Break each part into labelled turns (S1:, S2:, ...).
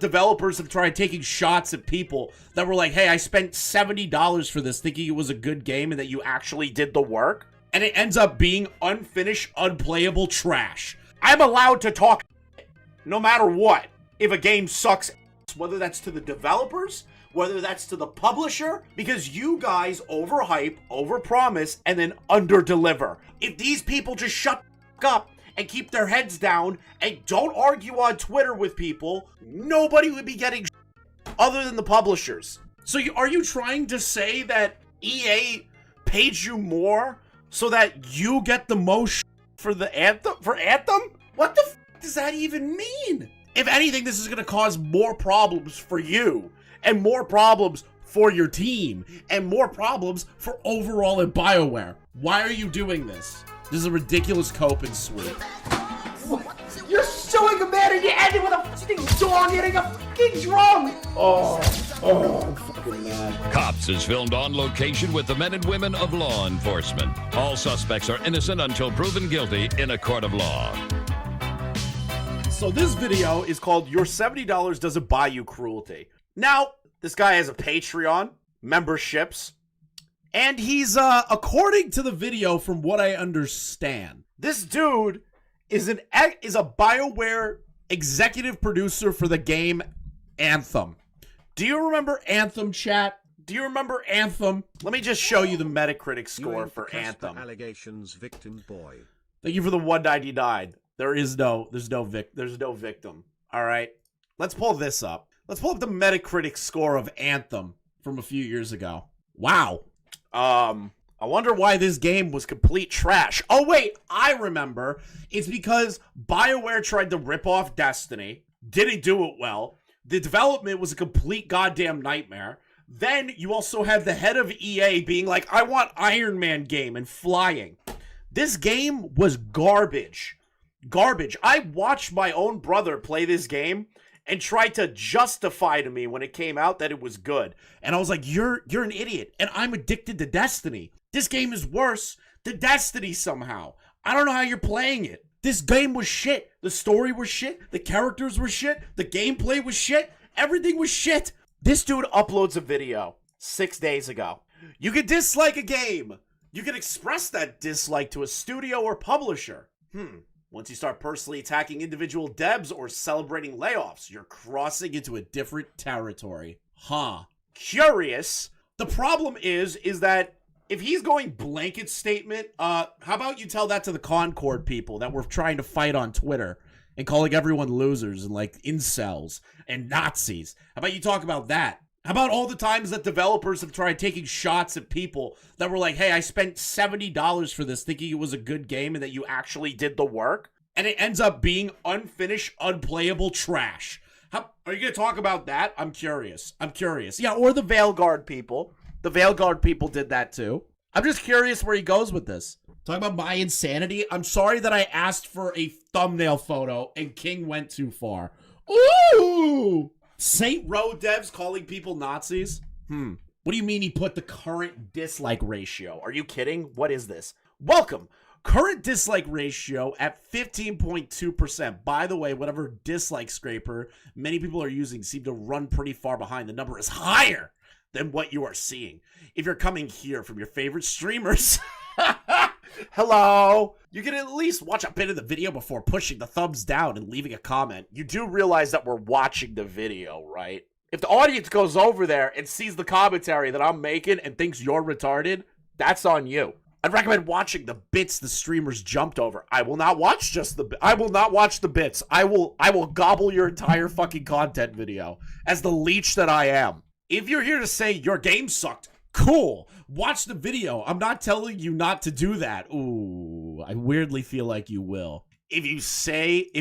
S1: developers have tried taking shots at people that were like, hey, I spent $70 for this thinking it was a good game and that you actually did the work, and it ends up being unfinished, unplayable trash. I'm allowed to talk no matter what if a game sucks, whether that's to the developers, whether that's to the publisher, because you guys overhype, overpromise, and then underdeliver. If these people just shut up and keep their heads down and don't argue on Twitter with people, nobody would be getting other than the publishers. So are you trying to say that EA paid you more so that you get the most for the Anthem? What the does that even mean? If anything, this is going to cause more problems for you and more problems for your team and more problems for overall at BioWare. Why are you doing this? This is a ridiculous cope and sweep.
S2: You're suing a man and you end it with a fucking dog hitting a fucking drum! Oh, I'm fucking mad.
S3: Cops is filmed on location with the men and women of law enforcement. All suspects are innocent until proven guilty in a court of law.
S1: So this video is called Your $70 Doesn't Buy You Cruelty. Now, this guy has a Patreon, memberships, and he's, according to the video, from what I understand, this dude is a BioWare executive producer for the game Anthem. Do you remember Anthem, chat? Do you remember Anthem? Let me just show you the Metacritic score for Anthem.
S4: Allegations victim boy.
S1: Thank you for the 199. There's no victim. All right. Let's pull this up. Let's pull up the Metacritic score of Anthem from a few years ago. Wow. I wonder why this game was complete trash. Oh, wait, I remember. It's because BioWare tried to rip off Destiny, didn't do it well. The development was a complete goddamn nightmare. Then you also have the head of EA being like, I want Iron Man game and flying. This game was garbage. Garbage. I watched my own brother play this game and tried to justify to me when it came out that it was good. And I was like, you're an idiot. And I'm addicted to Destiny. This game is worse than Destiny somehow. I don't know how you're playing it. This game was shit. The story was shit. The characters were shit. The gameplay was shit. Everything was shit. This dude uploads a video 6 days ago. You can dislike a game. You can express that dislike to a studio or publisher. Once you start personally attacking individual devs or celebrating layoffs, you're crossing into a different territory. Huh. Curious. The problem is that if he's going blanket statement, how about you tell that to the Concord people that were trying to fight on Twitter and calling everyone losers and like incels and Nazis? How about you talk about that? How about all the times that developers have tried taking shots at people that were like, hey, I spent $70 for this thinking it was a good game and that you actually did the work, and it ends up being unfinished, unplayable trash. Are you going to talk about that? I'm curious. Yeah, or the Veilguard people. The Veilguard people did that too. I'm just curious where he goes with this. Talking about my insanity. I'm sorry that I asked for a thumbnail photo and King went too far. Ooh! Saint Row devs calling people Nazis? What do you mean he put the current dislike ratio? Are you kidding? What is this? Welcome. Current dislike ratio at 15.2%. By the way, whatever dislike scraper many people are using seem to run pretty far behind. The number is higher than what you are seeing. If you're coming here from your favorite streamers, hello, you can at least watch a bit of the video before pushing the thumbs down and leaving a comment. You do realize that we're watching the video, right? If the audience goes over there and sees the commentary that I'm making and thinks you're retarded, that's on you. I'd recommend watching the bits the streamers jumped over. I will not watch I will not watch the bits. I will gobble your entire fucking content video as the leech that I am. If you're here to say your game sucked, cool. Watch the video. I'm not telling you not to do that. Ooh, I weirdly feel like you will. If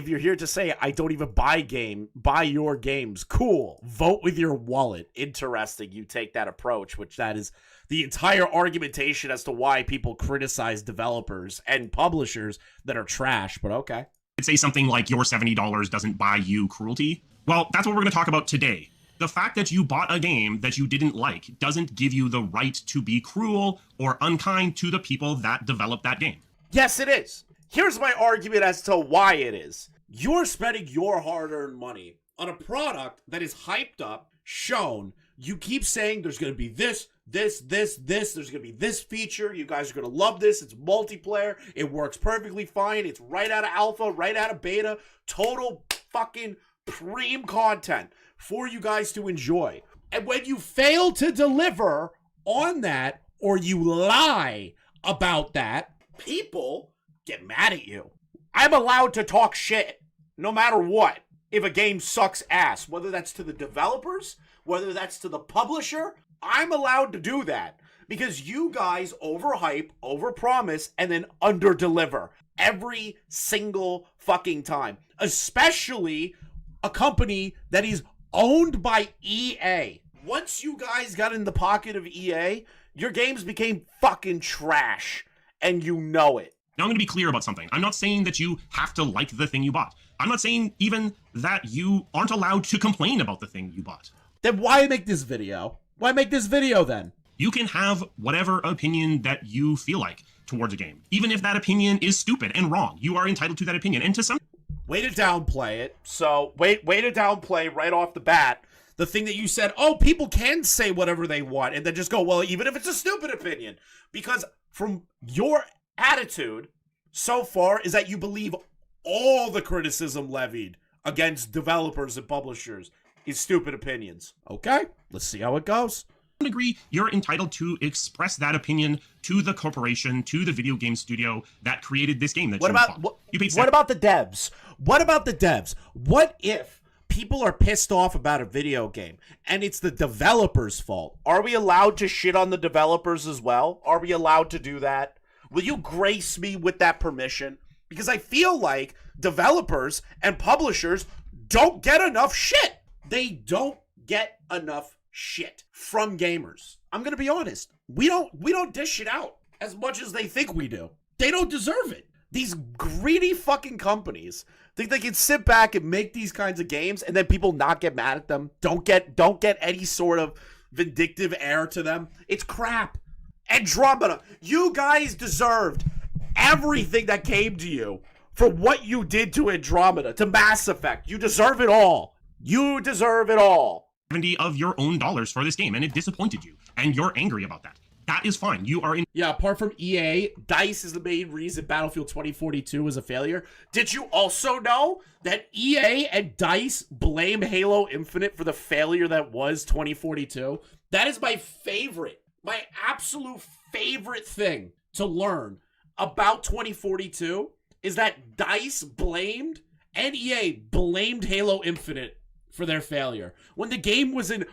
S1: you're here to say I don't even buy your games, cool. Vote with your wallet. Interesting you take that approach, which that is the entire argumentation as to why people criticize developers and publishers that are trash, but okay.
S5: I'd say something like your $70 doesn't buy you cruelty. Well, that's what we're going to talk about today. The fact that you bought a game that you didn't like doesn't give you the right to be cruel or unkind to the people that developed that game.
S1: Yes, it is. Here's my argument as to why it is. You're spending your hard-earned money on a product that is hyped up, shown. You keep saying there's going to be this. There's going to be this feature. You guys are going to love this. It's multiplayer. It works perfectly fine. It's right out of alpha, right out of beta. Total fucking preem content for you guys to enjoy. And when you fail to deliver on that, or you lie about that, people get mad at you. I'm allowed to talk shit no matter what if a game sucks ass, whether that's to the developers, whether that's to the publisher. I'm allowed to do that because you guys overhype, overpromise, and then underdeliver every single fucking time, especially a company that is owned by EA. Once you guys got in the pocket of EA, your games became fucking trash, and you know it.
S5: Now I'm going to be clear about something. I'm not saying that you have to like the thing you bought. I'm not saying even that you aren't allowed to complain about the thing you bought.
S1: Then why make this video? Why make this video then?
S5: You can have whatever opinion that you feel like towards a game. Even if that opinion is stupid and wrong, you are entitled to that opinion. And to some...
S1: Way to downplay it. So, way to downplay right off the bat the thing that you said, oh, people can say whatever they want, and then just go, well, even if it's a stupid opinion. Because from your attitude so far is that you believe all the criticism levied against developers and publishers is stupid opinions. Okay, let's see how it goes.
S5: I agree, you're entitled to express that opinion to the corporation, to the video game studio that created this game. That
S1: what about what about the devs? What about the devs? What if people are pissed off about a video game and it's the developers' fault? Are we allowed to shit on the developers as well? Are we allowed to do that? Will you grace me with that permission? Because I feel like developers and publishers don't get enough shit. They don't get enough shit from gamers. I'm going to be honest. We don't dish it out as much as they think we do. They don't deserve it. These greedy fucking companies think they can sit back and make these kinds of games and then people not get mad at them. Don't get any sort of vindictive air to them. It's crap. Andromeda, you guys deserved everything that came to you for what you did to Andromeda, to Mass Effect. You deserve it all. You deserve it all.
S5: 70 of your own dollars for this game, and it disappointed you, and you're angry about that. That is fine. You are in.
S1: Yeah, apart from EA, DICE is the main reason Battlefield 2042 was a failure. Did you also know that EA and DICE blame Halo Infinite for the failure that was 2042? That is my absolute favorite thing to learn about 2042 is that DICE blamed and EA blamed Halo Infinite for their failure when the game was an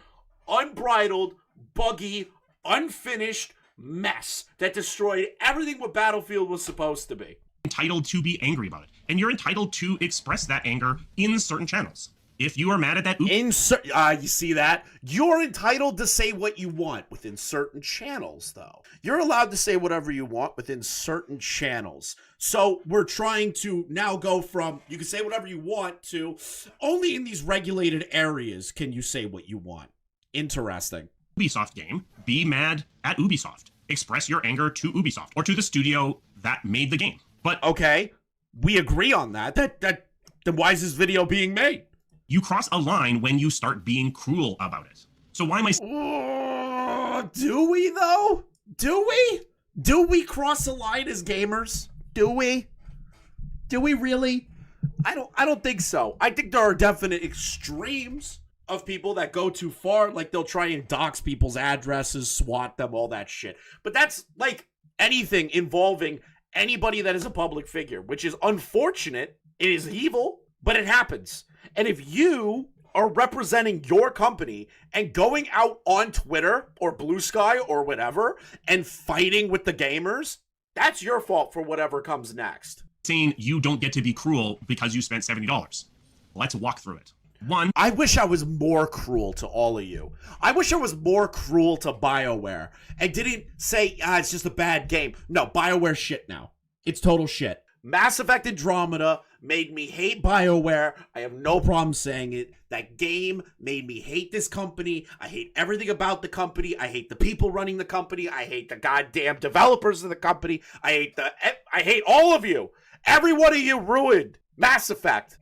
S1: unbridled, buggy, unfinished mess that destroyed everything what Battlefield was supposed to be.
S5: Entitled to be angry about it, and you're entitled to express that anger in certain channels. If you are mad at that,
S1: you see that? You're entitled to say what you want within certain channels, though. You're allowed to say whatever you want within certain channels. So we're trying to now go from you can say whatever you want to only in these regulated areas can you say what you want. Interesting.
S5: Ubisoft game, be mad at Ubisoft. Express your anger to Ubisoft or to the studio that made the game. But
S1: okay, we agree on that. Then why is this video being made?
S5: You cross a line when you start being cruel about it. So why am I...
S1: do we though? Do we? Do we cross a line as gamers? Do we? Do we really? I don't think so. I think there are definite extremes of people that go too far. Like they'll try and dox people's addresses, swat them, all that shit. But that's like anything involving anybody that is a public figure, which is unfortunate. It is evil, but it happens. And if you are representing your company and going out on Twitter or Blue Sky or whatever and fighting with the gamers, that's your fault for whatever comes next.
S5: Saying you don't get to be cruel because you spent $70. Let's walk through it. One,
S1: I wish I was more cruel to all of you. I wish I was more cruel to BioWare and didn't say, it's just a bad game. No, BioWare shit now. It's total shit. Mass Effect Andromeda made me hate BioWare. I have no problem saying it. That game made me hate this company. I hate everything about the company. I hate the people running the company. I hate the goddamn developers of the company. I hate all of you. Every one of you ruined Mass Effect.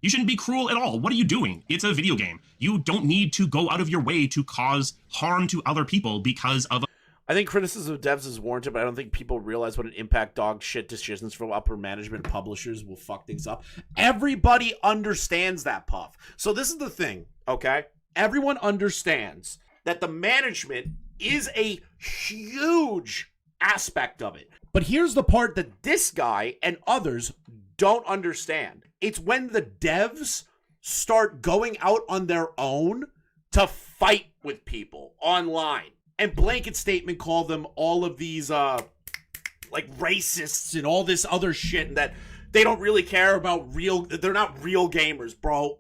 S5: You shouldn't be cruel at all. What are you doing? It's a video game. You don't need to go out of your way to cause harm to other people because of
S1: I think criticism of devs is warranted, but I don't think people realize what an impact dog shit decisions from upper management publishers will fuck things up. Everybody understands that, Puff. So this is the thing, okay? Everyone understands that the management is a huge aspect of it. But here's the part that this guy and others don't understand. It's when the devs start going out on their own to fight with people online and blanket statement call them all of these like racists and all this other shit, and that they don't really care about they're not real gamers, bro.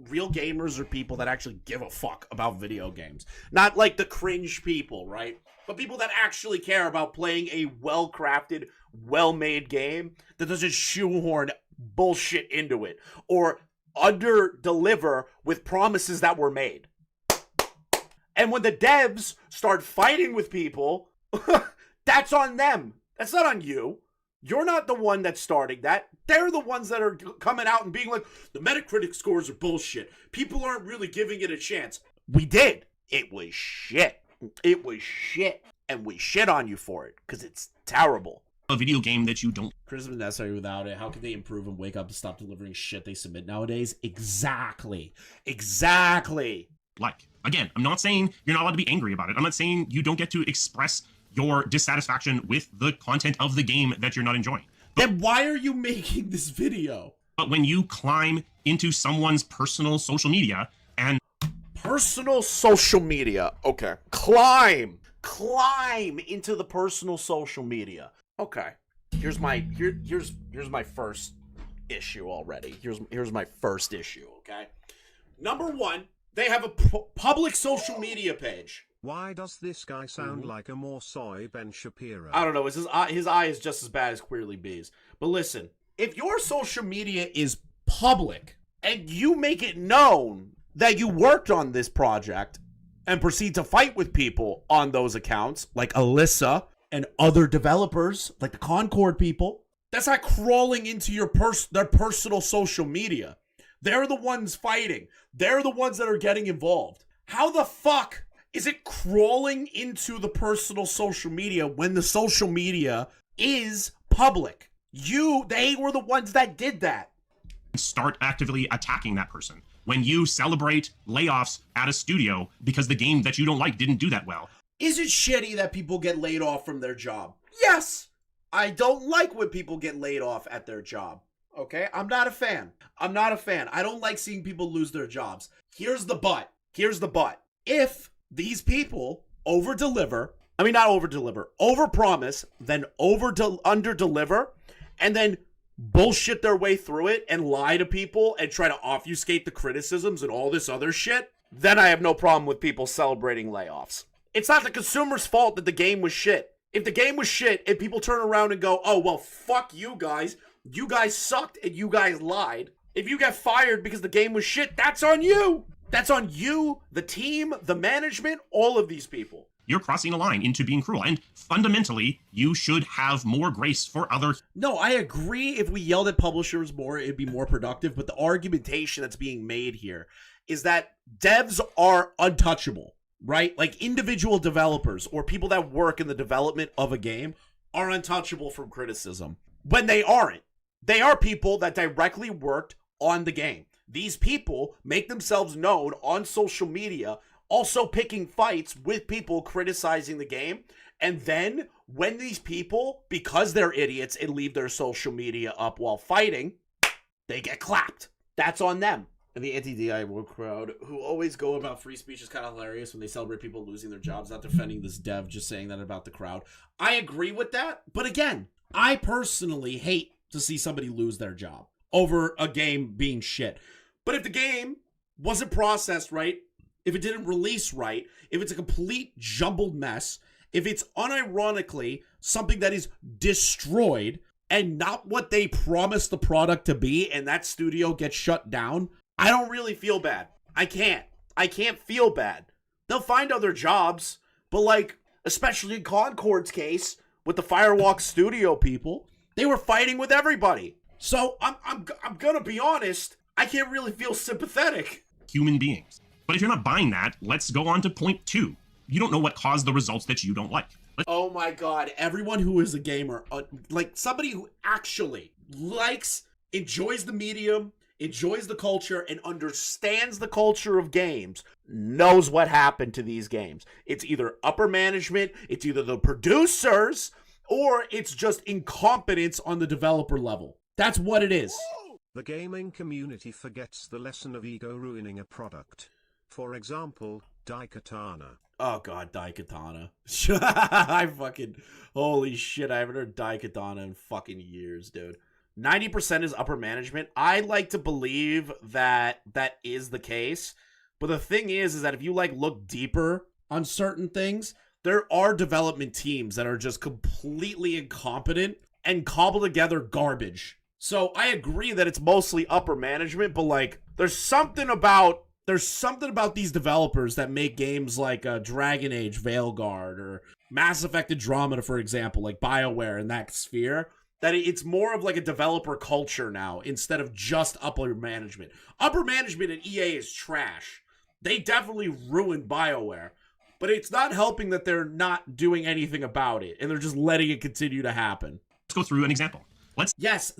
S1: Real gamers are people that actually give a fuck about video games. Not like the cringe people, right? But people that actually care about playing a well-crafted, well-made game that doesn't shoehorn bullshit into it or under-deliver with promises that were made. And when the devs start fighting with people, that's on them. That's not on you. You're not the one that's starting that. They're the ones that are coming out and being like, the Metacritic scores are bullshit. People aren't really giving it a chance. We did. It was shit. It was shit. And we shit on you for it because it's terrible.
S5: a video game that you don't.
S1: Criticism is necessary without it. How can they improve and wake up and stop delivering shit they submit nowadays? Exactly.
S5: Like, again, I'm not saying you're not allowed to be angry about it. I'm not saying you don't get to express your dissatisfaction with the content of the game that you're not enjoying.
S1: Then why are you making this video?
S5: But when you climb into someone's personal social media and...
S1: Personal social media. Okay. Climb into the personal social media. Okay. Here's my first issue already. Here's my first issue, okay? Number one, they have a public social media page.
S4: Why does this guy sound like a more soy Ben Shapiro?
S1: I don't know. His eye is just as bad as Queerly B's. But listen, if your social media is public and you make it known that you worked on this project and proceed to fight with people on those accounts, like Alyssa and other developers, like the Concord people, that's not crawling into their personal social media. They're the ones fighting. They're the ones that are getting involved. How the fuck is it crawling into the personal social media when the social media is public? They were the ones that did that.
S5: Start actively attacking that person. When you celebrate layoffs at a studio because the game that you don't like didn't do that well.
S1: Is it shitty that people get laid off from their job? Yes. I don't like when people get laid off at their job. Okay? I'm not a fan. I don't like seeing people lose their jobs. Here's the but. If these people overpromise, then underdeliver, and then bullshit their way through it and lie to people and try to obfuscate the criticisms and all this other shit, then I have no problem with people celebrating layoffs. It's not the consumer's fault that the game was shit. If the game was shit and people turn around and go, oh, well, fuck you guys sucked and you guys lied. If you get fired because the game was shit, that's on you. That's on you, the team, the management, all of these people.
S5: You're crossing a line into being cruel, and fundamentally, you should have more grace for others.
S1: No, I agree. If we yelled at publishers more, it'd be more productive. But the argumentation that's being made here is that devs are untouchable, right? Like individual developers or people that work in the development of a game are untouchable from criticism. When they aren't. They are people that directly worked on the game. These people make themselves known on social media, also picking fights with people criticizing the game. And then when these people, because they're idiots and leave their social media up while fighting, they get clapped. That's on them. And the anti-DIY crowd, who always go about free speech, is kind of hilarious when they celebrate people losing their jobs, not defending this dev, just saying that about the crowd. I agree with that. But again, I personally hate to see somebody lose their job over a game being shit. But if the game wasn't processed right, if it didn't release right, if it's a complete jumbled mess, if it's unironically something that is destroyed and not what they promised the product to be, and that studio gets shut down, I don't really feel bad. I can't feel bad. They'll find other jobs, but like, especially in Concord's case, with the Firewalk Studio people, they were fighting with everybody. So I'm gonna be honest, I can't really feel sympathetic.
S5: Human beings. But if you're not buying that, let's go on to point 2. You don't know what caused the results that you don't like.
S1: Oh my god, everyone who is a gamer, like somebody who actually likes, enjoys the medium, enjoys the culture, and understands the culture of games, knows what happened to these games. It's either upper management, it's either the producers, or it's just incompetence on the developer level. That's what it is.
S4: The gaming community forgets the lesson of ego ruining a product. For example, Daikatana.
S1: Oh god, Daikatana. Holy shit, I haven't heard Daikatana in fucking years, dude. 90% is upper management. I like to believe that that is the case. But the thing is that if you like look deeper on certain things, there are development teams that are just completely incompetent and cobble together garbage. So I agree that it's mostly upper management, but like there's something about these developers that make games like Dragon Age Veilguard or Mass Effect Andromeda, for example, like BioWare in that sphere, that it's more of like a developer culture now instead of just upper management. Upper management at EA is trash. They definitely ruined BioWare, but it's not helping that they're not doing anything about it and they're just letting it continue to happen.
S5: Let's go through an example.
S1: Yes,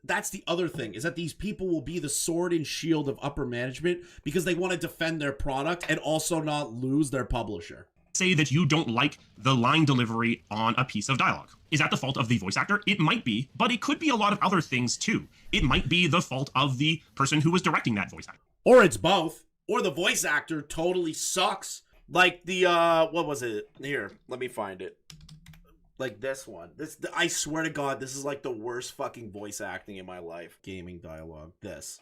S1: that's the other thing, is that these people will be the sword and shield of upper management because they want to defend their product and also not lose their publisher.
S5: Say that you don't like the line delivery on a piece of dialogue. Is that the fault of the voice actor? It might be, but it could be a lot of other things too. It might be the fault of the person who was directing that voice actor.
S1: Or it's both. Or the voice actor totally sucks. Like the, what was it? Here, let me find it. Like this one. I swear to God, this is like the worst fucking voice acting in my life. Gaming dialogue. This.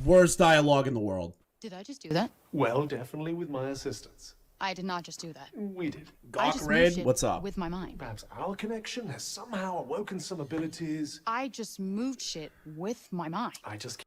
S1: Worst dialogue in the world.
S6: Did I just do that?
S7: Well, definitely with my assistance.
S6: I did not just do that.
S7: We did.
S6: I just
S1: Gawk
S6: moved
S1: Raid,
S6: shit
S1: what's up?
S6: with my mind.
S7: Perhaps our connection has somehow awoken some abilities.
S6: I just moved shit with my mind.
S7: I just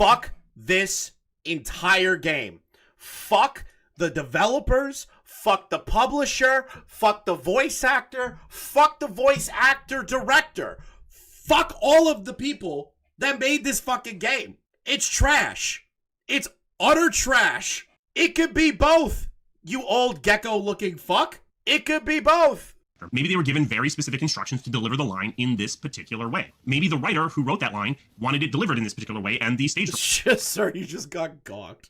S1: Fuck this entire game. Fuck the developers, fuck the publisher, fuck the voice actor, fuck the voice actor director. Fuck all of the people that made this fucking game. It's trash. It's utter trash. It could be both, you old gecko-looking fuck. It could be both.
S5: Maybe they were given very specific instructions to deliver the line in this particular way. Maybe the writer who wrote that line wanted it delivered in this particular way, and the stage...
S1: Sir, you just got gawked.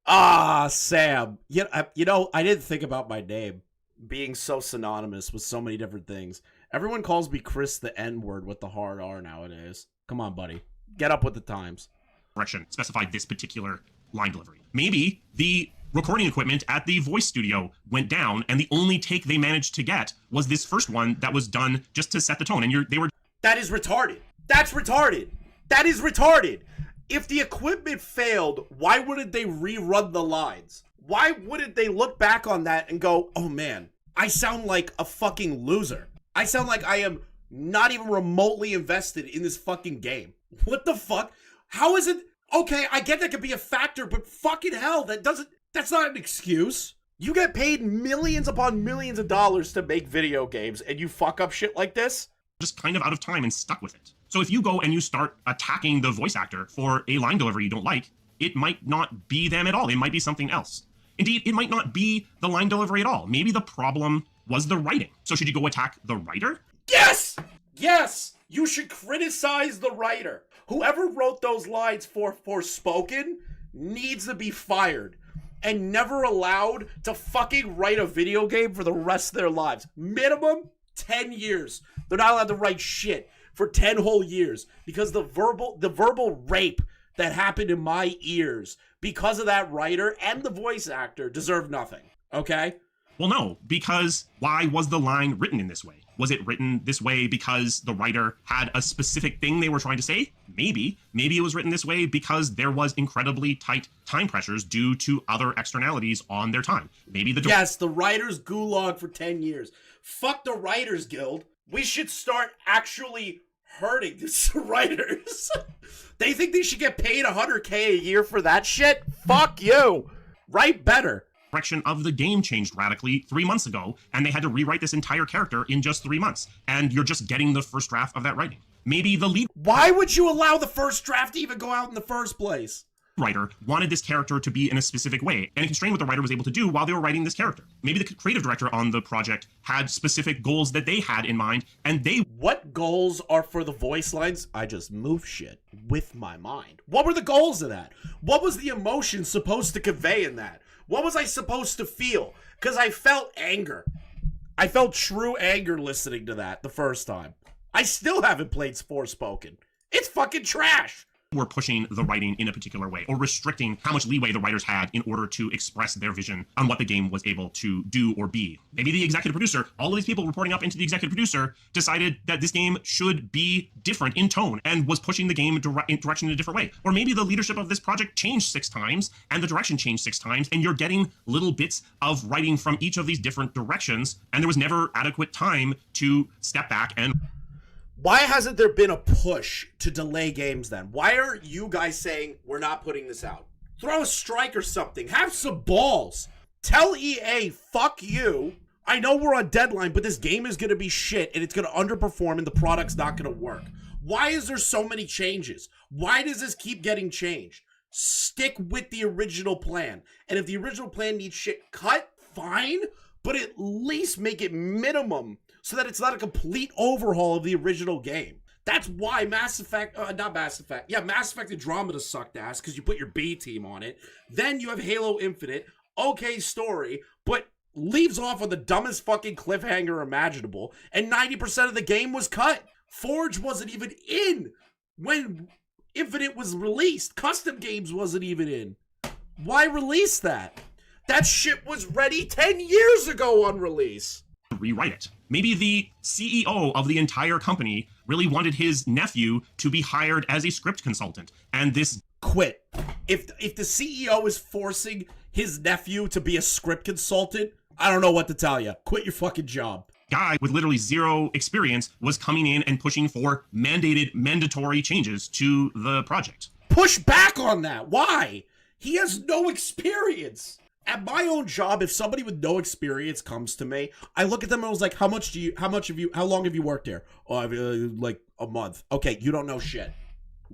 S1: Ah, Sam. You know, I didn't think about my name being so synonymous with so many different things. Everyone calls me Chris the N-word with the hard R nowadays. Come on, buddy. Get up with the times.
S5: Direction specified this particular line delivery. Maybe the recording equipment at the voice studio went down, and the only take they managed to get was this first one that was done just to set the tone, and they were...
S1: That is retarded. That's retarded. That is retarded. If the equipment failed, why wouldn't they rerun the lines? Why wouldn't they look back on that and go, oh man, I sound like a fucking loser. I sound like I am not even remotely invested in this fucking game. What the fuck? How is it? Okay, I get that could be a factor, but fucking hell, that's not an excuse. You get paid millions upon millions of dollars to make video games and you fuck up shit like this?
S5: Just kind of out of time and stuck with it. So if you go and you start attacking the voice actor for a line delivery you don't like, it might not be them at all. It might be something else. Indeed, it might not be the line delivery at all. Maybe the problem was the writing. So should you go attack the writer?
S1: Yes! Yes! You should criticize the writer. Whoever wrote those lines for Forspoken needs to be fired and never allowed to fucking write a video game for the rest of their lives. Minimum 10 years. They're not allowed to write shit for 10 whole years because the verbal rape that happened in my ears because of that writer and the voice actor deserve nothing. Okay?
S5: Well, no, because why was the line written in this way? Was it written this way because the writer had a specific thing they were trying to say? Maybe. Maybe it was written this way because there was incredibly tight time pressures due to other externalities on their time. Maybe the...
S1: Yes, the writers gulag for 10 years. Fuck the Writers Guild. We should start actually hurting these writers. They think they should get paid $100K a year for that shit? Fuck you. Write better.
S5: Direction of the game changed radically 3 months ago, and they had to rewrite this entire character in just 3 months. And you're just getting the first draft of that writing. Maybe the lead
S1: Why would you allow the first draft to even go out in the first place?
S5: writer wanted this character to be in a specific way and constrained what the writer was able to do while they were writing this character. Maybe the creative director on the project had specific goals that they had in mind, and they...
S1: What goals are for the voice lines? I just move shit with my mind. What were the goals of that? What was the emotion supposed to convey in that? What was I supposed to feel? Because I felt anger. I felt true anger listening to that the first time. I still haven't played Forspoken. It's fucking trash.
S5: were pushing the writing in a particular way or restricting how much leeway the writers had in order to express their vision on what the game was able to do or be. Maybe the executive producer, all of these people reporting up into the executive producer, decided that this game should be different in tone and was pushing the game in direction in a different way. Or maybe the leadership of this project changed 6 times and the direction changed 6 times, and you're getting little bits of writing from each of these different directions, and there was never adequate time to step back and...
S1: Why hasn't there been a push to delay games then? Why are you guys saying we're not putting this out? Throw a strike or something. Have some balls. Tell EA, fuck you. I know we're on deadline, but this game is going to be shit and it's going to underperform and the product's not going to work. Why is there so many changes? Why does this keep getting changed? Stick with the original plan. And if the original plan needs shit cut, fine, but at least make it minimum so that it's not a complete overhaul of the original game. That's why Mass Effect Andromeda sucked ass because you put your B team on it. Then you have Halo Infinite, okay story, but leaves off on the dumbest fucking cliffhanger imaginable, and 90% of the game was cut. Forge wasn't even in when Infinite was released. Custom Games wasn't even in. Why release that? That shit was ready 10 years ago on release.
S5: Rewrite it. Maybe the CEO of the entire company really wanted his nephew to be hired as a script consultant, and this...
S1: Quit. If the CEO is forcing his nephew to be a script consultant, I don't know what to tell you. Quit your fucking job.
S5: Guy with literally zero experience was coming in and pushing for mandatory changes to the project.
S1: Push back on that. Why? He has no experience. At my own job, if somebody with no experience comes to me, I look at them and I was like, how long have you worked here? Oh, like a month. Okay, you don't know shit.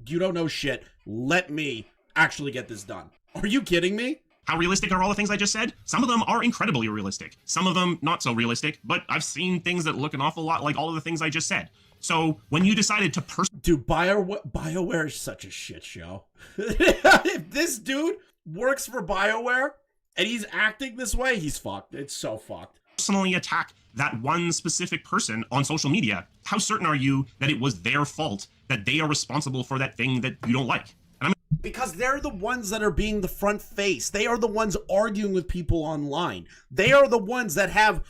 S1: You don't know shit. Let me actually get this done. Are you kidding me?
S5: How realistic are all the things I just said? Some of them are incredibly realistic. Some of them not so realistic, but I've seen things that look an awful lot like all of the things I just said. So when you decided to
S1: Dude, BioWare is such a shit show. If this dude works for BioWare, and he's acting this way, he's fucked. It's so fucked.
S5: Personally attack that one specific person on social media, how certain are you that it was their fault, that they are responsible for that thing that you don't like? And
S1: because they're the ones that are being the front face. They are the ones arguing with people online. They are the ones that have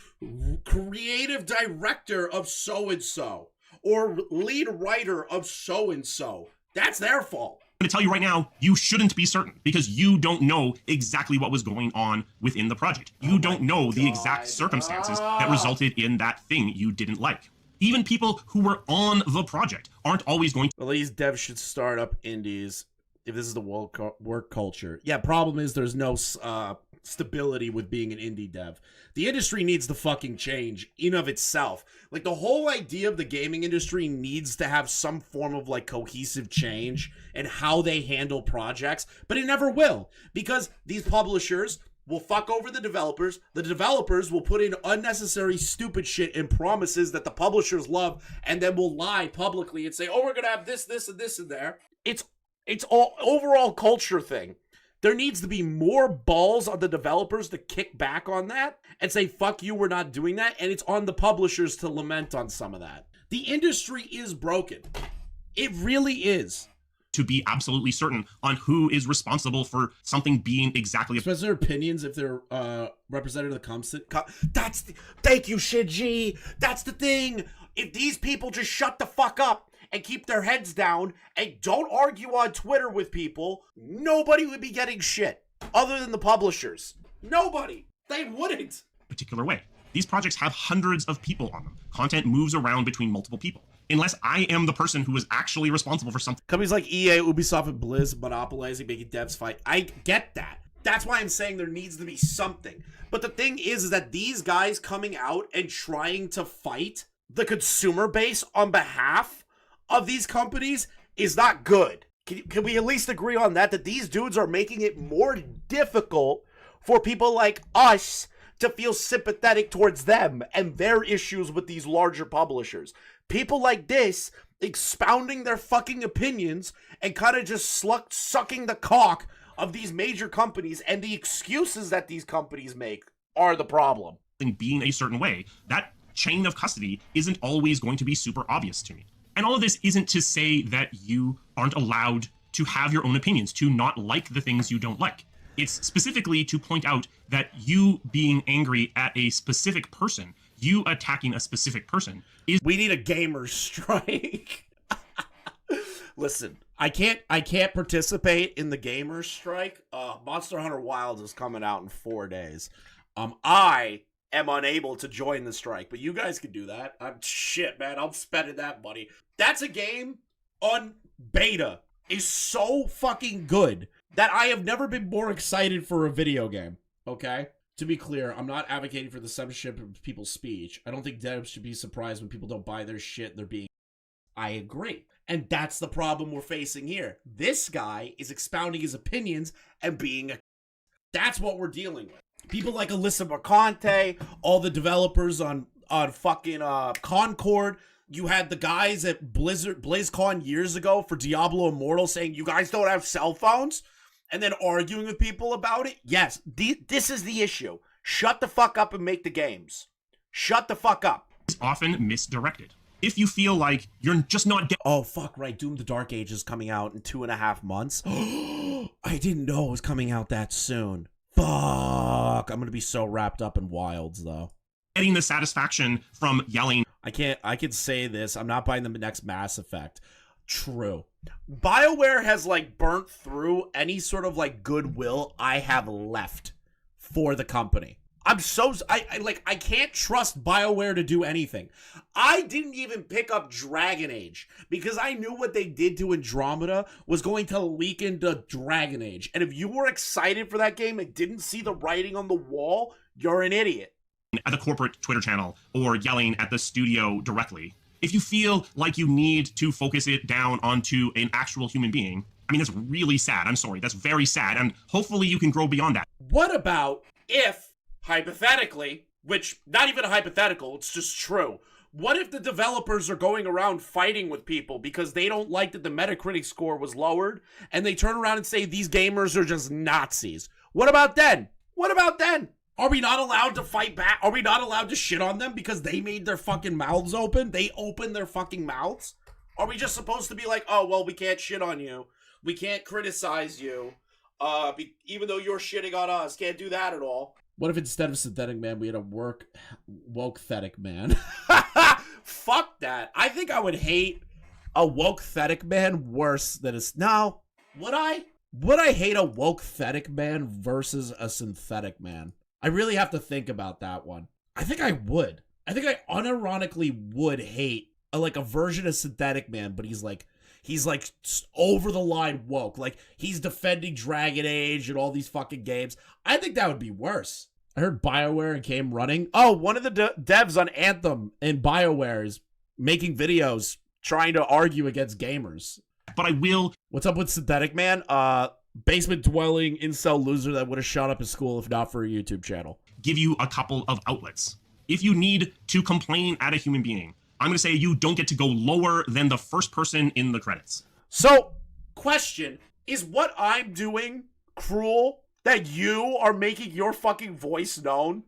S1: creative director of so-and-so or lead writer of so-and-so. That's their fault.
S5: I'm going to tell you right now, you shouldn't be certain because you don't know exactly what was going on within the project. You don't know the exact circumstances that resulted in that thing you didn't like. Even people who were on the project aren't always going to...
S1: Well, these devs should start up indies if this is the work culture. Yeah, problem is there's no stability with being an indie dev. The industry needs to fucking change in of itself. Like, the whole idea of the gaming industry needs to have some form of, like, cohesive change in how they handle projects, but it never will, because these publishers will fuck over the developers will put in unnecessary stupid shit and promises that the publishers love, and then will lie publicly and say, oh, we're gonna have this, and this in there. It's all overall culture thing. There needs to be more balls on the developers to kick back on that and say, fuck you, we're not doing that. And it's on the publishers to lament on some of that. The industry is broken. It really is.
S5: To be absolutely certain on who is responsible for something being exactly...
S1: Express their opinions if they're representative of the thank you, Shinji. That's the thing. If these people just shut the fuck up and keep their heads down and don't argue on Twitter with people, nobody would be getting shit other than the publishers. Nobody. They wouldn't.
S5: Particular way. These projects have hundreds of people on them. Content moves around between multiple people. Unless I am the person who is actually responsible for something.
S1: Companies like EA, Ubisoft, and Blizz monopolizing, making devs fight. I get that. That's why I'm saying there needs to be something. But the thing is that these guys coming out and trying to fight the consumer base on behalf of these companies is not good. Can we at least agree on that? That these dudes are making it more difficult for people like us to feel sympathetic towards them and their issues with these larger publishers. People like this expounding their fucking opinions and kind of just sucking the cock of these major companies, and the excuses that these companies make are the problem.
S5: Being a certain way, that chain of custody isn't always going to be super obvious to me. And all of this isn't to say that you aren't allowed to have your own opinions, to not like the things you don't like. It's specifically to point out that you being angry at a specific person, you attacking a specific person, is—
S1: We need a gamer strike. Listen, I can't participate in the gamer strike. Monster Hunter Wilds is coming out in 4 days. I am unable to join the strike, but you guys can do that. Shit, man, I'm spending that money. That's a game on beta is so fucking good that I have never been more excited for a video game. Okay? To be clear, I'm not advocating for the censorship of people's speech. I don't think devs should be surprised when people don't buy their shit and they're being... I agree. And that's the problem we're facing here. This guy is expounding his opinions and being a... That's what we're dealing with. People like Alyssa Mercante, all the developers on fucking Concord. You had the guys at BlizzCon years ago for Diablo Immortal saying, you guys don't have cell phones? And then arguing with people about it. Yes, this is the issue. Shut the fuck up and make the games. Shut the fuck up.
S5: often misdirected. If you feel like you're just not getting—
S1: Oh, fuck, right. Doom the Dark Age is coming out in 2.5 months. I didn't know it was coming out that soon. Fuck. I'm going to be so wrapped up in Wilds, though.
S5: getting the satisfaction from yelling—
S1: I can say this. I'm not buying the next Mass Effect. True. BioWare has, like, burnt through any sort of, like, goodwill I have left for the company. I can't trust BioWare to do anything. I didn't even pick up Dragon Age because I knew what they did to Andromeda was going to leak into Dragon Age. And if you were excited for that game and didn't see the writing on the wall, you're an idiot.
S5: At the corporate Twitter channel or yelling at the studio directly. If you feel like you need to focus it down onto an actual human being, I mean, that's really sad. I'm sorry. That's very sad. And hopefully you can grow beyond that.
S1: What about if, hypothetically, which not even a hypothetical, it's just true. What if the developers are going around fighting with people because they don't like that the Metacritic score was lowered and they turn around and say these gamers are just Nazis? What about then? What about then? Are we not allowed to fight back? Are we not allowed to shit on them because they made their fucking mouths open? They opened their fucking mouths? Are we just supposed to be like, oh, well, we can't shit on you. We can't criticize you. Even though you're shitting on us. Can't do that at all. What if instead of Synthetic Man, we had a woke-thetic man? Fuck that. I think I would hate a woke-thetic man worse than a... No. Would I? Would I hate a woke-thetic man versus a synthetic man? I really have to think about that one. I think I would. I think I unironically would hate a version of Synthetic Man, but he's like over the line woke. Like he's defending Dragon Age and all these fucking games. I think that would be worse. I heard BioWare came running. Oh, one of the devs on Anthem and BioWare is making videos trying to argue against gamers.
S5: But I will...
S1: What's up with Synthetic Man? Basement dwelling incel loser that would have shot up his school if not for a YouTube channel.
S5: Give you a couple of outlets. If you need to complain at a human being, I'm going to say you don't get to go lower than the first person in the credits.
S1: So, question, is what I'm doing cruel that you are making your fucking voice known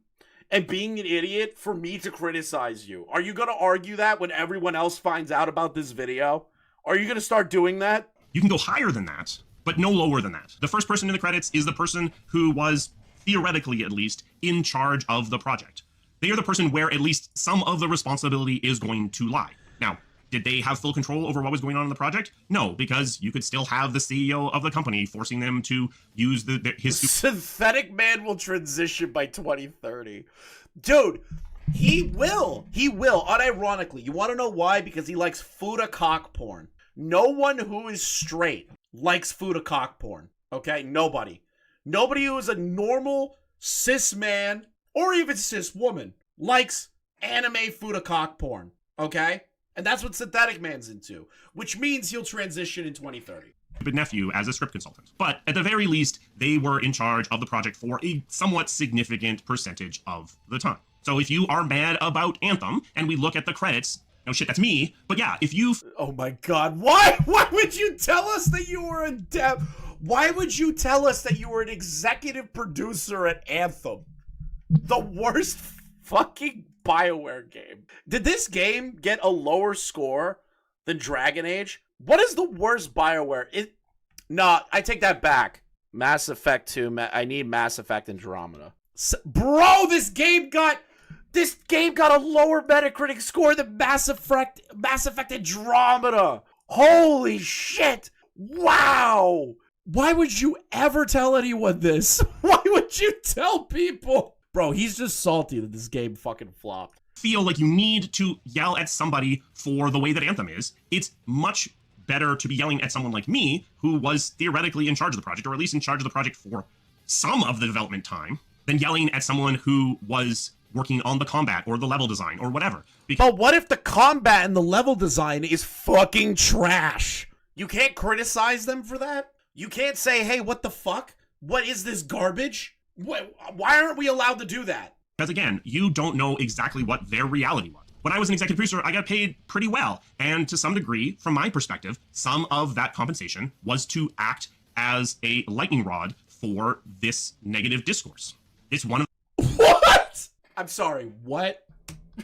S1: and being an idiot for me to criticize you? Are you going to argue that when everyone else finds out about this video? Are you going to start doing that?
S5: You can go higher than that, but no lower than that. The first person in the credits is the person who was, theoretically at least, in charge of the project. They are the person where at least some of the responsibility is going to lie. Now, did they have full control over what was going on in the project? No, because you could still have the CEO of the company forcing them to use his...
S1: Synthetic Man will transition by 2030. Dude, he will. He will, unironically. You want to know why? Because he likes Fuda cock porn. No one who is straight likes Fuda cock porn, okay? Nobody. Nobody who is a normal cis man or even cis woman likes anime Fuda cock porn, okay? And that's what Synthetic Man's into, which means he'll transition in 2030.
S5: Nephew as a script consultant. But at the very least, they were in charge of the project for a somewhat significant percentage of the time. So if you are mad about Anthem and we look at the credits, no shit, that's me. But yeah, if you...
S1: Oh my God, why would you tell us that you were a dev? Why would you tell us that you were an executive producer at Anthem? The worst fucking BioWare game. Did this game get a lower score than Dragon Age? What is the worst BioWare? Nah, I take that back. Mass Effect 2. I need Mass Effect Andromeda. Bro, this game got a lower Metacritic score than Mass Effect Andromeda. Holy shit. Wow. Why would you ever tell anyone this? Why would you tell people? Bro, he's just salty that this game fucking flopped.
S5: Feel like you need to yell at somebody for the way that Anthem is. It's much better to be yelling at someone like me, who was theoretically in charge of the project, or at least in charge of the project for some of the development time, than yelling at someone who was working on the combat or the level design or whatever.
S1: But what if the combat and the level design is fucking trash? You can't criticize them for that? You can't say, hey, what the fuck? What is this garbage? Why aren't we allowed to do that?
S5: Because again, you don't know exactly what their reality was. When I was an executive producer, I got paid pretty well. And to some degree, from my perspective, some of that compensation was to act as a lightning rod for this negative discourse. It's one of...
S1: What? I'm sorry, what?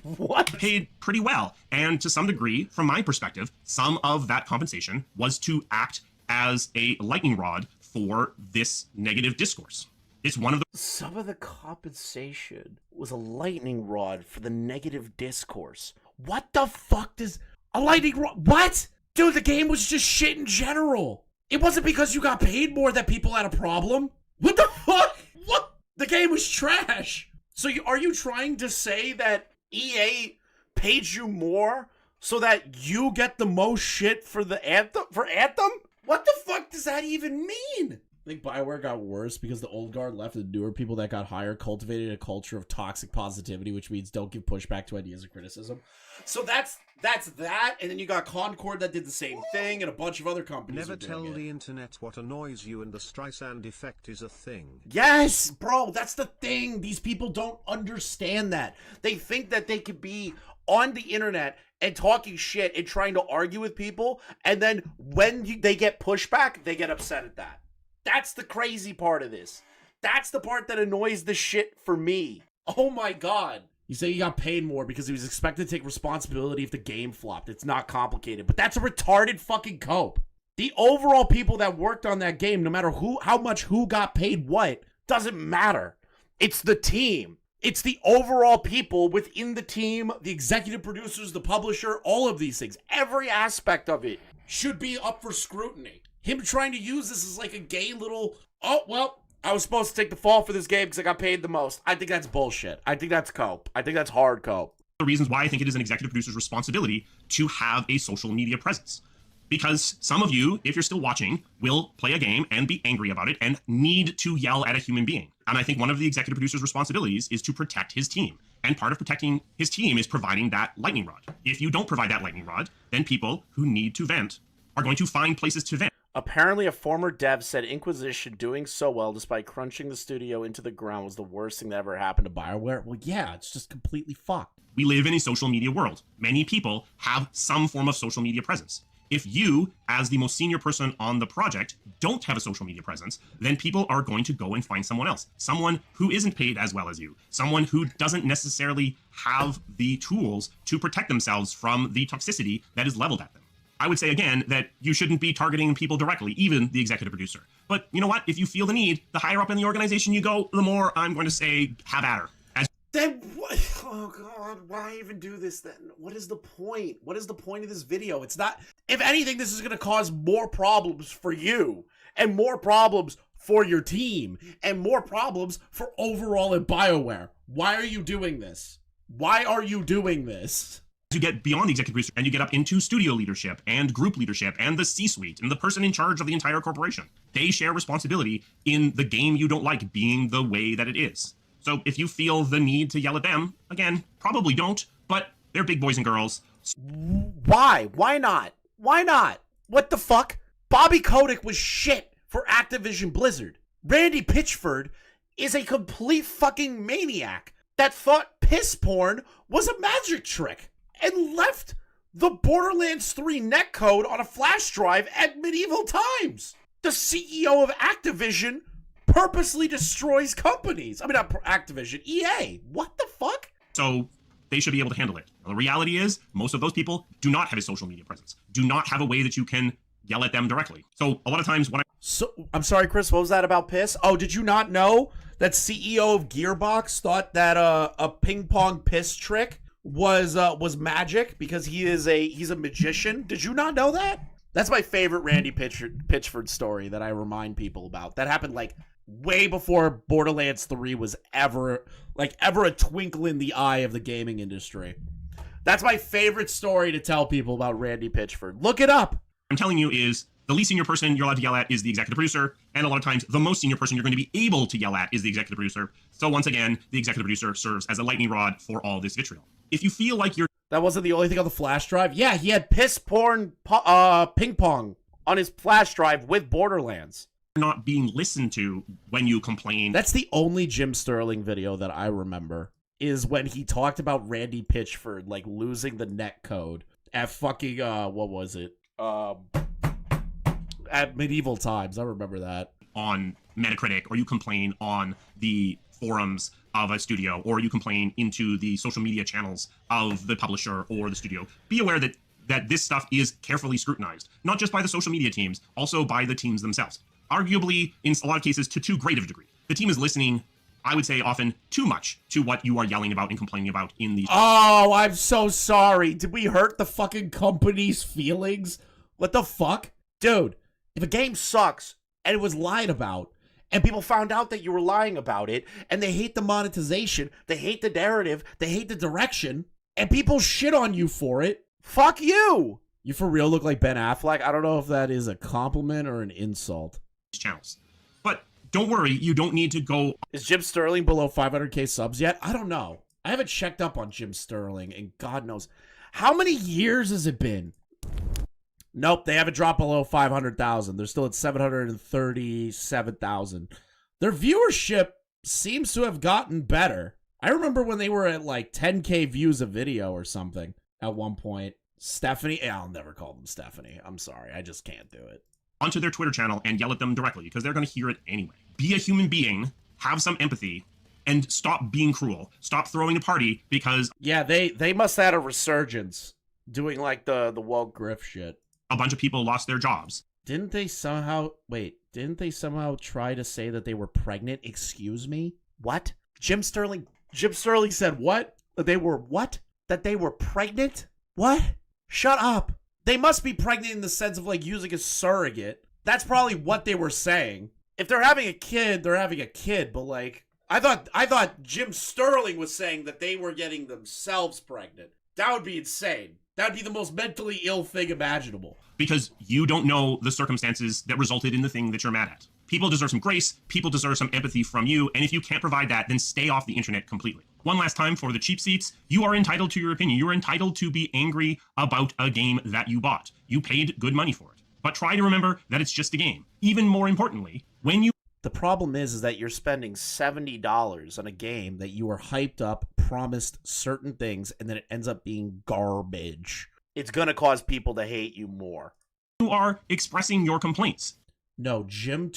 S1: What?
S5: Paid pretty well. And to some degree, from my perspective, some of that compensation was to act as a lightning rod for this negative discourse. It's one of the...
S1: Some of the compensation was a lightning rod for the negative discourse. What the fuck does... A lightning rod... What? Dude, the game was just shit in general. It wasn't because you got paid more that people had a problem. What the fuck? What? The game was trash. So are you trying to say that EA paid you more so that you get the most shit for the Anthem? For Anthem? What the fuck does that even mean? I think BioWare got worse because the old guard left and the newer people that got higher cultivated a culture of toxic positivity, which means don't give pushback to ideas and criticism. So that's that, and then you got Concord that did the same thing, and a bunch of other companies.
S4: Never tell the internet what annoys you, and the Streisand effect is a thing.
S1: Yes, bro, that's the thing. These people don't understand that. They think that they could be on the internet and talking shit and trying to argue with people, and then when they get pushback, they get upset at that. That's the crazy part of this. That's the part that annoys the shit for me. Oh my God. You say you got paid more because he was expected to take responsibility if the game flopped. It's not complicated, but that's a retarded fucking cope. The overall people that worked on that game, no matter how much who got paid what, doesn't matter. It's the team. It's the overall people within the team, the executive producers, the publisher, all of these things. Every aspect of it should be up for scrutiny. Him trying to use this as like a gay little, oh, well, I was supposed to take the fall for this game because I got paid the most. I think that's bullshit. I think that's cope. I think that's hard cope.
S5: The reasons why I think it is an executive producer's responsibility to have a social media presence. Because some of you, if you're still watching, will play a game and be angry about it and need to yell at a human being. And I think one of the executive producer's responsibilities is to protect his team. And part of protecting his team is providing that lightning rod. If you don't provide that lightning rod, then people who need to vent are going to find places to vent.
S1: Apparently, a former dev said Inquisition doing so well despite crunching the studio into the ground was the worst thing that ever happened to BioWare. Well, yeah, it's just completely fucked.
S5: We live in a social media world. Many people have some form of social media presence. If you, as the most senior person on the project, don't have a social media presence, then people are going to go and find someone else. Someone who isn't paid as well as you. Someone who doesn't necessarily have the tools to protect themselves from the toxicity that is leveled at them. I would say, again, that you shouldn't be targeting people directly, even the executive producer. But you know what? If you feel the need, the higher up in the organization you go, the more I'm going to say, have at her.
S1: Then what? Oh God, why even do this then? What is the point? What is the point of this video? It's not, if anything, this is going to cause more problems for you and more problems for your team and more problems for overall at BioWare. Why are you doing this? Why are you doing this?
S5: You get beyond the executive producer and you get up into studio leadership and group leadership and the C-suite and the person in charge of the entire corporation. They share responsibility in the game you don't like being the way that it is. So if you feel the need to yell at them, again, probably don't, but they're big boys and girls,
S1: Why? Why not? Why not? What the fuck? Bobby Kotick was shit for Activision Blizzard. Randy Pitchford is a complete fucking maniac that thought piss porn was a magic trick and left the Borderlands 3 netcode on a flash drive at medieval times. The CEO of Activision purposely destroys companies. I mean, not Activision, EA. What the fuck?
S5: So they should be able to handle it. The reality is, most of those people do not have a social media presence, do not have a way that you can yell at them directly. So a lot of times when
S1: So, I'm sorry, Chris, what was that about piss? Oh, did you not know that CEO of Gearbox thought that a ping pong piss trick was magic because he's a magician? Did you not know that? That's my favorite Randy Pitchford story that I remind people about. That happened like way before Borderlands 3 was ever a twinkle in the eye of the gaming industry. That's my favorite story to tell people about Randy Pitchford. Look it up.
S5: I'm telling you is the least senior person you're allowed to yell at is the executive producer, and a lot of times the most senior person you're going to be able to yell at is the executive producer. So once again, the executive producer serves as a lightning rod for all this vitriol. If you feel like you're
S1: That wasn't the only thing on the flash drive? Yeah, he had piss porn ping pong on his flash drive with Borderlands.
S5: not being listened to when you complain,
S1: That's the only Jim Sterling video that I remember, is when he talked about Randy Pitchford, like, losing the net code at fucking, what was it? At medieval times. I remember that.
S5: on Metacritic, or you complain on the forums of a studio, or you complain into the social media channels of the publisher or the studio, be aware that this stuff is carefully scrutinized, not just by the social media teams, also by the teams themselves. Arguably, in a lot of cases, to too great of a degree. The team is listening, I would say, often too much to what you are yelling about and complaining about in these.
S1: Oh, I'm so sorry. Did we hurt the fucking company's feelings? What the fuck? Dude, if a game sucks and it was lied about, and people found out that you were lying about it, and they hate the monetization, they hate the narrative, they hate the direction, and people shit on you for it, fuck you! You for real look like Ben Affleck? I don't know if that is a compliment or an insult.
S5: Channels. But don't worry, you don't need to go.
S1: Is Jim Sterling below 500k subs yet? I don't know. I haven't checked up on Jim Sterling, and God knows. How many years has it been? Nope, they haven't dropped below 500,000. They're still at 737,000. Their viewership seems to have gotten better. I remember when they were at like 10k views a video or something at one point. Stephanie, I'll never call them Stephanie. I'm sorry, I just can't do it.
S5: Onto their Twitter channel and yell at them directly, because they're going to hear it anyway. Be a human being, have some empathy, and stop being cruel. Stop throwing a party because
S1: Yeah, they must have had a resurgence doing like the woke griff shit.
S5: a bunch of people lost their jobs.
S1: Didn't they somehow try to say that they were pregnant? Excuse me? What? Jim Sterling said what? That they were what? That they were pregnant? What? Shut up. They must be pregnant in the sense of like using a surrogate. That's probably what they were saying. If they're having a kid, they're having a kid, but like I thought Jim Sterling was saying that they were getting themselves pregnant. That would be insane. That would be the most mentally ill thing imaginable.
S5: Because you don't know the circumstances that resulted in the thing that you're mad at. People deserve some grace, people deserve some empathy from you, and if you can't provide that, then stay off the internet completely. One last time for the cheap seats, you are entitled to your opinion. You are entitled to be angry about a game that you bought. You paid good money for it. But try to remember that it's just a game. Even more importantly, when you
S1: The problem is that you're spending $70 on a game that you were hyped up, promised certain things, and then it ends up being garbage. It's going to cause people to hate you more.
S5: are expressing your complaints,
S1: No, Jim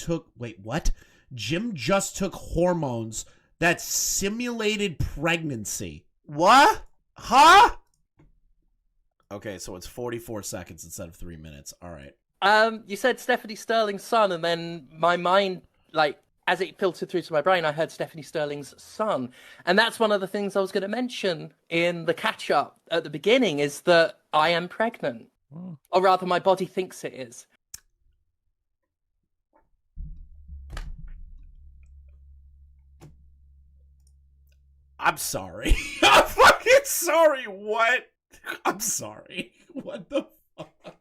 S1: just took hormones that simulated pregnancy. What? Huh? Okay, so it's 44 seconds instead of 3 minutes. All right.
S8: You said Stephanie Sterling's son, and then my mind, like, as it filtered through to my brain, I heard Stephanie Sterling's son. And that's one of the things I was going to mention in the catch-up at the beginning, is that I am pregnant. Or rather, my body thinks it is.
S1: I'm sorry. I'm fucking sorry. What? I'm sorry. What the fuck?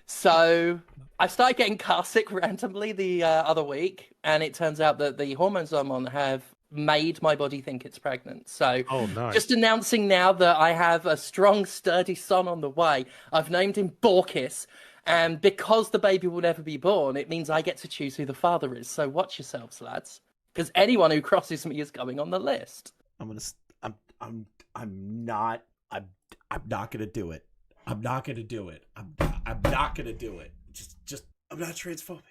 S8: So I started getting car sick randomly the other week, and it turns out that the hormones I'm on have made my body think it's pregnant. So
S9: Oh, nice.
S8: just announcing now that I have a strong, sturdy son on the way. I've named him Borkis. And because the baby will never be born, it means I get to choose who the father is. So watch yourselves, lads. Because anyone who crosses me is going on the list.
S1: I'm not gonna do it. I'm not gonna do it. I'm not gonna do it. Just I'm not transphobic.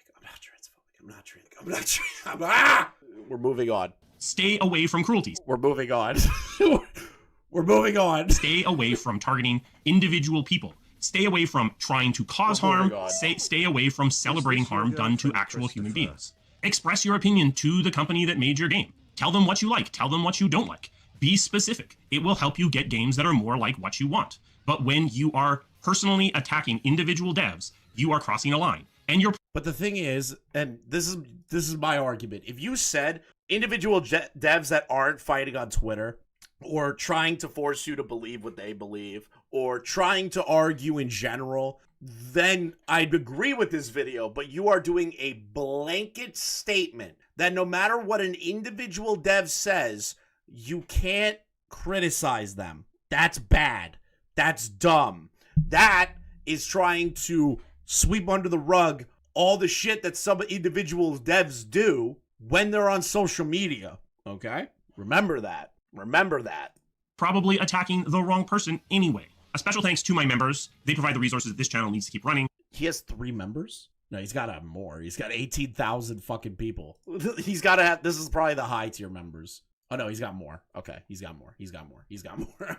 S1: We're moving on.
S5: Stay away from cruelty.
S1: We're moving on. We're moving on.
S5: Stay away from targeting individual people. Stay away from trying to cause harm. Stay away from celebrating harm done to actual human beings. Express your opinion to the company that made your game. Tell them what you like. Tell them what you don't like. Be specific. It will help you get games that are more like what you want. But when you are personally attacking individual devs, you are crossing a line. And you're.
S1: But the thing is, and this is my argument. If you said individual devs that aren't fighting on Twitter, or trying to force you to believe what they believe, or trying to argue in general, then I'd agree with this video. But you are doing a blanket statement that no matter what an individual dev says, you can't criticize them. That's bad. That's dumb. That is trying to sweep under the rug all the shit that some individual devs do when they're on social media. Okay? Remember that. Remember that.
S5: Probably attacking the wrong person anyway. A special thanks to my members. They provide the resources that this channel needs to keep running.
S1: He has 3 members? No, he's got to have more. He's got 18,000 fucking people. He's got to have... This is probably the high tier members. Oh, no, he's got more. Okay, he's got more.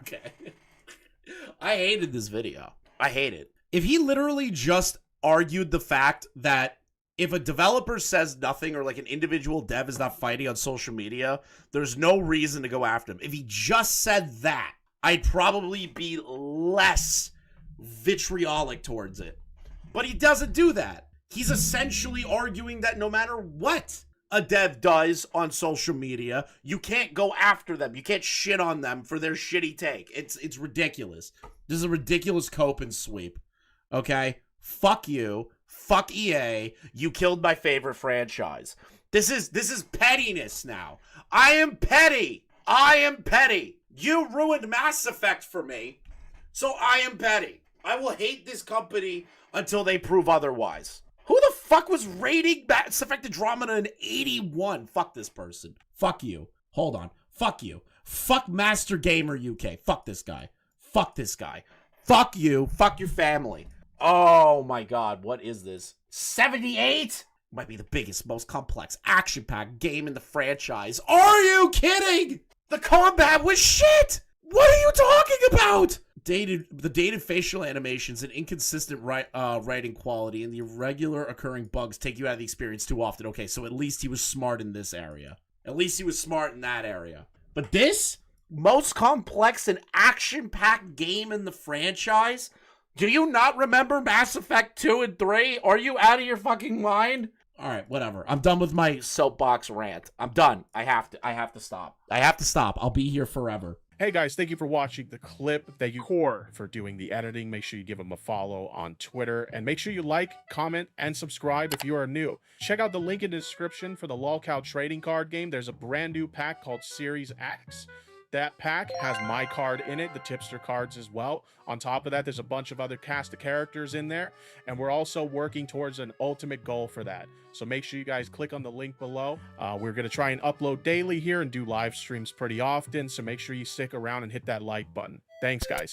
S1: Okay. I hated this video. I hate it. If he literally just argued the fact that if a developer says nothing, or like an individual dev is not fighting on social media, there's no reason to go after him. If he just said that, I'd probably be less vitriolic towards it. But he doesn't do that. He's essentially arguing that no matter what a dev does on social media, you can't go after them. You can't shit on them for their shitty take. It's ridiculous. This is a ridiculous cope and sweep. Okay? Fuck you. Fuck EA. You killed my favorite franchise. This is pettiness now. I am petty. You ruined Mass Effect for me, so I am petty. I will hate this company until they prove otherwise. Who the fuck was rating Mass Effect Andromeda an 81? Fuck this person. Fuck you. Hold on. Fuck you. Fuck Master Gamer UK. Fuck this guy. Fuck this guy. Fuck you. Fuck your family. Oh my god, what is this? 78? Might be the biggest, most complex, action-packed game in the franchise. Are you kidding? The combat was shit! What are you talking about? The dated facial animations and inconsistent writing quality and the irregular occurring bugs take you out of the experience too often. Okay, so at least he was smart in this area. At least he was smart in that area. But this most complex and action-packed game in the franchise? Do you not remember Mass Effect 2 and 3? Are you out of your fucking mind? All right, whatever. I'm done with my soapbox rant. I'm done. I have to stop. I'll be here forever.
S9: Hey guys, thank you for watching the clip. Thank you, Core, for doing the editing. Make sure you give him a follow on Twitter. And make sure you like, comment, and subscribe if you are new. Check out the link in the description for the LOLcow trading card game. There's a brand new pack called Series X. That pack has my card in it, the tipster cards as well. On top of that, there's a bunch of other cast of characters in there, and we're also working towards an ultimate goal for that. So make sure you guys click on the link below. We're going to try and upload daily here and do live streams pretty often, so make sure you stick around and hit that like button. Thanks, guys.